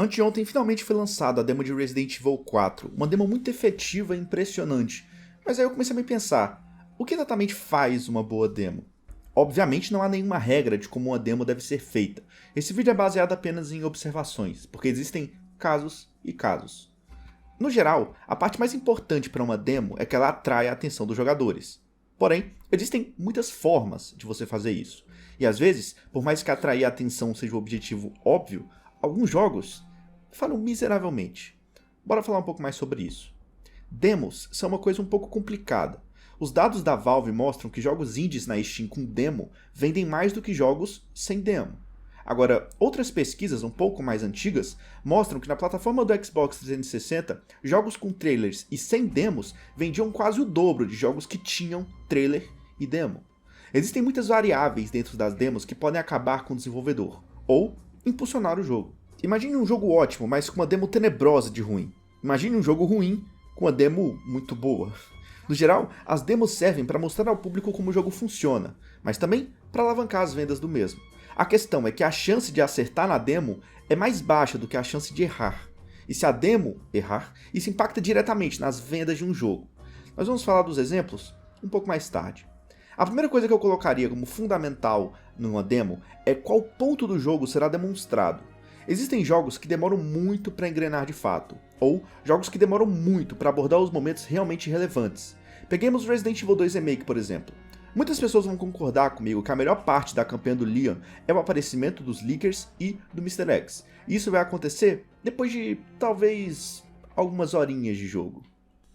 Anteontem finalmente foi lançada a demo de Resident Evil 4, uma demo muito efetiva e impressionante. Mas aí eu comecei a me pensar, o que exatamente faz uma boa demo? Obviamente não há nenhuma regra de como uma demo deve ser feita. Esse vídeo é baseado apenas em observações, porque existem casos e casos. No geral, a parte mais importante para uma demo é que ela atrai a atenção dos jogadores. Porém, existem muitas formas de você fazer isso. E às vezes, por mais que atrair a atenção seja o objetivo óbvio, alguns jogos falham miseravelmente. Bora falar um pouco mais sobre isso. Demos são uma coisa um pouco complicada. Os dados da Valve mostram que jogos indies na Steam com demo vendem mais do que jogos sem demo. Agora, outras pesquisas um pouco mais antigas mostram que na plataforma do Xbox 360, jogos com trailers e sem demos vendiam quase o dobro de jogos que tinham trailer e demo. Existem muitas variáveis dentro das demos que podem acabar com o desenvolvedor, ou impulsionar o jogo. Imagine um jogo ótimo, mas com uma demo tenebrosa de ruim. Imagine um jogo ruim com uma demo muito boa. No geral, as demos servem para mostrar ao público como o jogo funciona, mas também para alavancar as vendas do mesmo. A questão é que a chance de acertar na demo é mais baixa do que a chance de errar. E se a demo errar, isso impacta diretamente nas vendas de um jogo. Nós vamos falar dos exemplos um pouco mais tarde. A primeira coisa que eu colocaria como fundamental numa demo é qual ponto do jogo será demonstrado. Existem jogos que demoram muito para engrenar de fato, ou jogos que demoram muito para abordar os momentos realmente relevantes. Peguemos Resident Evil 2 Remake, por exemplo. Muitas pessoas vão concordar comigo que a melhor parte da campanha do Leon é o aparecimento dos Leakers e do Mr. X. E isso vai acontecer depois de, talvez, algumas horinhas de jogo.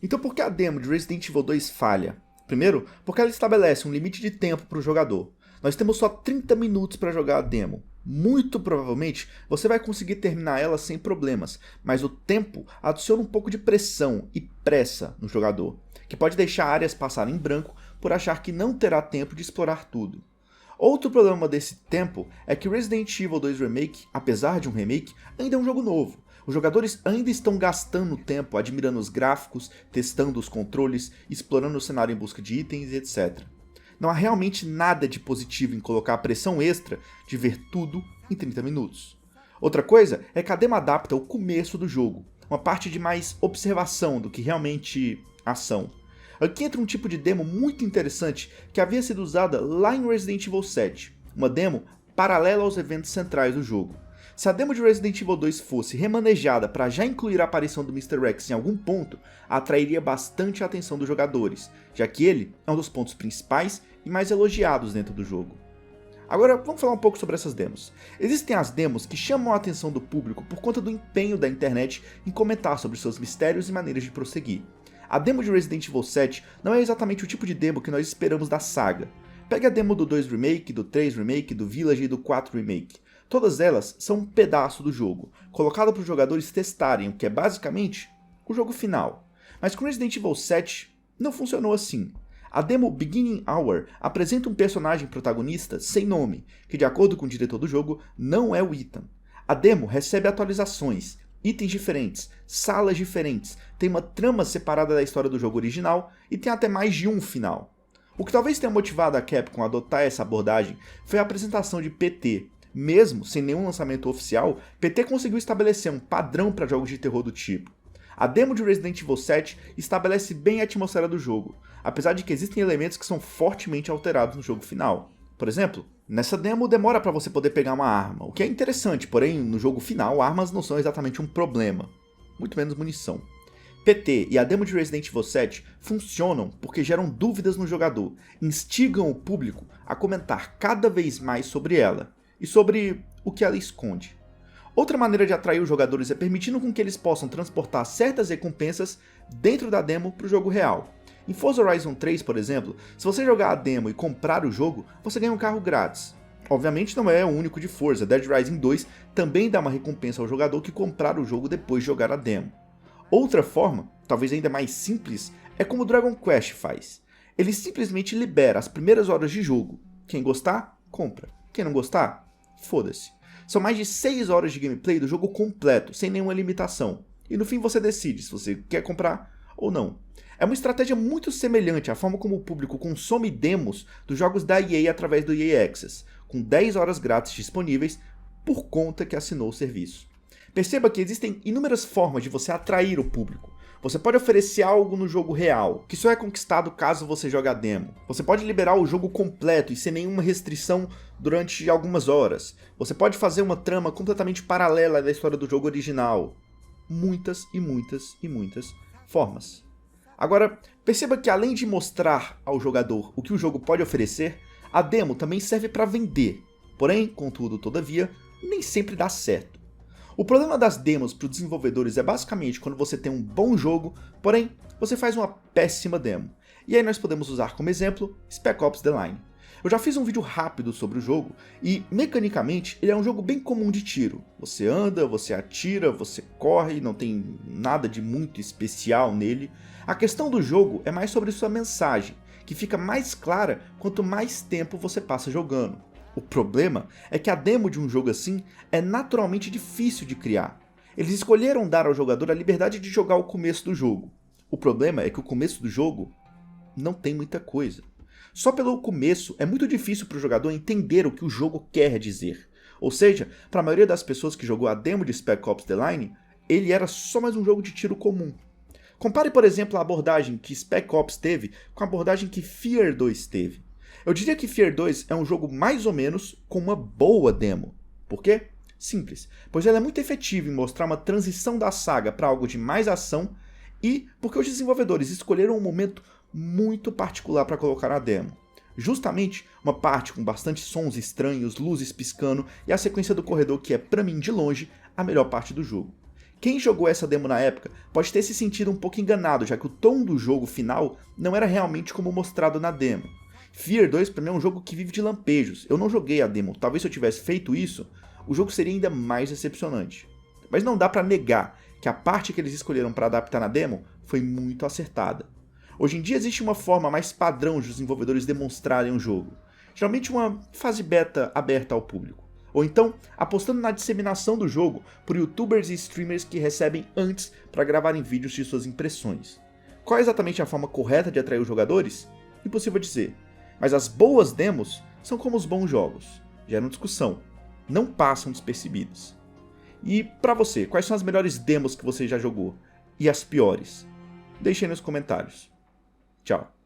Então por que a demo de Resident Evil 2 falha? Primeiro, porque ela estabelece um limite de tempo para o jogador. Nós temos só 30 minutos para jogar a demo. Muito provavelmente você vai conseguir terminar ela sem problemas, mas o tempo adiciona um pouco de pressão e pressa no jogador, que pode deixar áreas passarem em branco por achar que não terá tempo de explorar tudo. Outro problema desse tempo é que Resident Evil 2 Remake, apesar de um remake, ainda é um jogo novo. Os jogadores ainda estão gastando tempo admirando os gráficos, testando os controles, explorando o cenário em busca de itens, etc. Não há realmente nada de positivo em colocar a pressão extra de ver tudo em 30 minutos. Outra coisa é que a demo adapta o começo do jogo, uma parte de mais observação do que realmente ação. Aqui entra um tipo de demo muito interessante que havia sido usada lá em Resident Evil 7, uma demo paralela aos eventos centrais do jogo. Se a demo de Resident Evil 2 fosse remanejada para já incluir a aparição do Mr. X em algum ponto, atrairia bastante a atenção dos jogadores, já que ele é um dos pontos principais e mais elogiados dentro do jogo. Agora vamos falar um pouco sobre essas demos. Existem as demos que chamam a atenção do público por conta do empenho da internet em comentar sobre seus mistérios e maneiras de prosseguir. A demo de Resident Evil 7 não é exatamente o tipo de demo que nós esperamos da saga. Pegue a demo do 2 Remake, do 3 Remake, do Village e do 4 Remake. Todas elas são um pedaço do jogo, colocado para os jogadores testarem o que é basicamente o jogo final. Mas com Resident Evil 7 não funcionou assim. A demo Beginning Hour apresenta um personagem protagonista sem nome, que de acordo com o diretor do jogo, não é o Ethan. A demo recebe atualizações, itens diferentes, salas diferentes, tem uma trama separada da história do jogo original e tem até mais de um final. O que talvez tenha motivado a Capcom a adotar essa abordagem foi a apresentação de PT. Mesmo sem nenhum lançamento oficial, PT conseguiu estabelecer um padrão para jogos de terror do tipo. A demo de Resident Evil 7 estabelece bem a atmosfera do jogo, apesar de que existem elementos que são fortemente alterados no jogo final. Por exemplo, nessa demo demora para você poder pegar uma arma, o que é interessante, porém no jogo final armas não são exatamente um problema, muito menos munição. PT e a demo de Resident Evil 7 funcionam porque geram dúvidas no jogador, instigam o público a comentar cada vez mais sobre ela e sobre o que ela esconde. Outra maneira de atrair os jogadores é permitindo com que eles possam transportar certas recompensas dentro da demo para o jogo real. Em Forza Horizon 3, por exemplo, se você jogar a demo e comprar o jogo, você ganha um carro grátis. Obviamente não é o único de Forza, Dead Rising 2 também dá uma recompensa ao jogador que comprar o jogo depois de jogar a demo. Outra forma, talvez ainda mais simples, é como o Dragon Quest faz. Ele simplesmente libera as primeiras horas de jogo. Quem gostar, compra. Quem não gostar, foda-se. São mais de 6 horas de gameplay do jogo completo, sem nenhuma limitação. E no fim você decide se você quer comprar ou não. É uma estratégia muito semelhante à forma como o público consome demos dos jogos da EA através do EA Access, com 10 horas grátis disponíveis por conta que assinou o serviço. Perceba que existem inúmeras formas de você atrair o público. Você pode oferecer algo no jogo real, que só é conquistado caso você jogue a demo. Você pode liberar o jogo completo e sem nenhuma restrição durante algumas horas. Você pode fazer uma trama completamente paralela da história do jogo original. Muitas e muitas e muitas formas. Agora, perceba que além de mostrar ao jogador o que o jogo pode oferecer, a demo também serve para vender. Porém, contudo, todavia, nem sempre dá certo. O problema das demos para os desenvolvedores é basicamente quando você tem um bom jogo, porém você faz uma péssima demo. E aí nós podemos usar como exemplo Spec Ops The Line. Eu já fiz um vídeo rápido sobre o jogo e, mecanicamente, ele é um jogo bem comum de tiro. Você anda, você atira, você corre, não tem nada de muito especial nele. A questão do jogo é mais sobre sua mensagem, que fica mais clara quanto mais tempo você passa jogando. O problema é que a demo de um jogo assim é naturalmente difícil de criar. Eles escolheram dar ao jogador a liberdade de jogar o começo do jogo. O problema é que o começo do jogo não tem muita coisa. Só pelo começo é muito difícil para o jogador entender o que o jogo quer dizer. Ou seja, para a maioria das pessoas que jogou a demo de Spec Ops The Line, ele era só mais um jogo de tiro comum. Compare, por exemplo, a abordagem que Spec Ops teve com a abordagem que Fear 2 teve. Eu diria que Fear 2 é um jogo mais ou menos com uma boa demo. Por quê? Simples, pois ela é muito efetiva em mostrar uma transição da saga para algo de mais ação e porque os desenvolvedores escolheram um momento muito particular para colocar a demo. Justamente uma parte com bastante sons estranhos, luzes piscando e a sequência do corredor que é, para mim, de longe, a melhor parte do jogo. Quem jogou essa demo na época pode ter se sentido um pouco enganado, já que o tom do jogo final não era realmente como mostrado na demo. Fear 2 para mim é um jogo que vive de lampejos. Eu não joguei a demo, talvez se eu tivesse feito isso, o jogo seria ainda mais decepcionante. Mas não dá para negar que a parte que eles escolheram para adaptar na demo foi muito acertada. Hoje em dia existe uma forma mais padrão de os desenvolvedores demonstrarem um jogo. Geralmente uma fase beta aberta ao público. Ou então apostando na disseminação do jogo por youtubers e streamers que recebem antes para gravarem vídeos de suas impressões. Qual é exatamente a forma correta de atrair os jogadores? Impossível dizer. Mas as boas demos são como os bons jogos, geram discussão, não passam despercebidos. E pra você, quais são as melhores demos que você já jogou? E as piores? Deixe aí nos comentários. Tchau.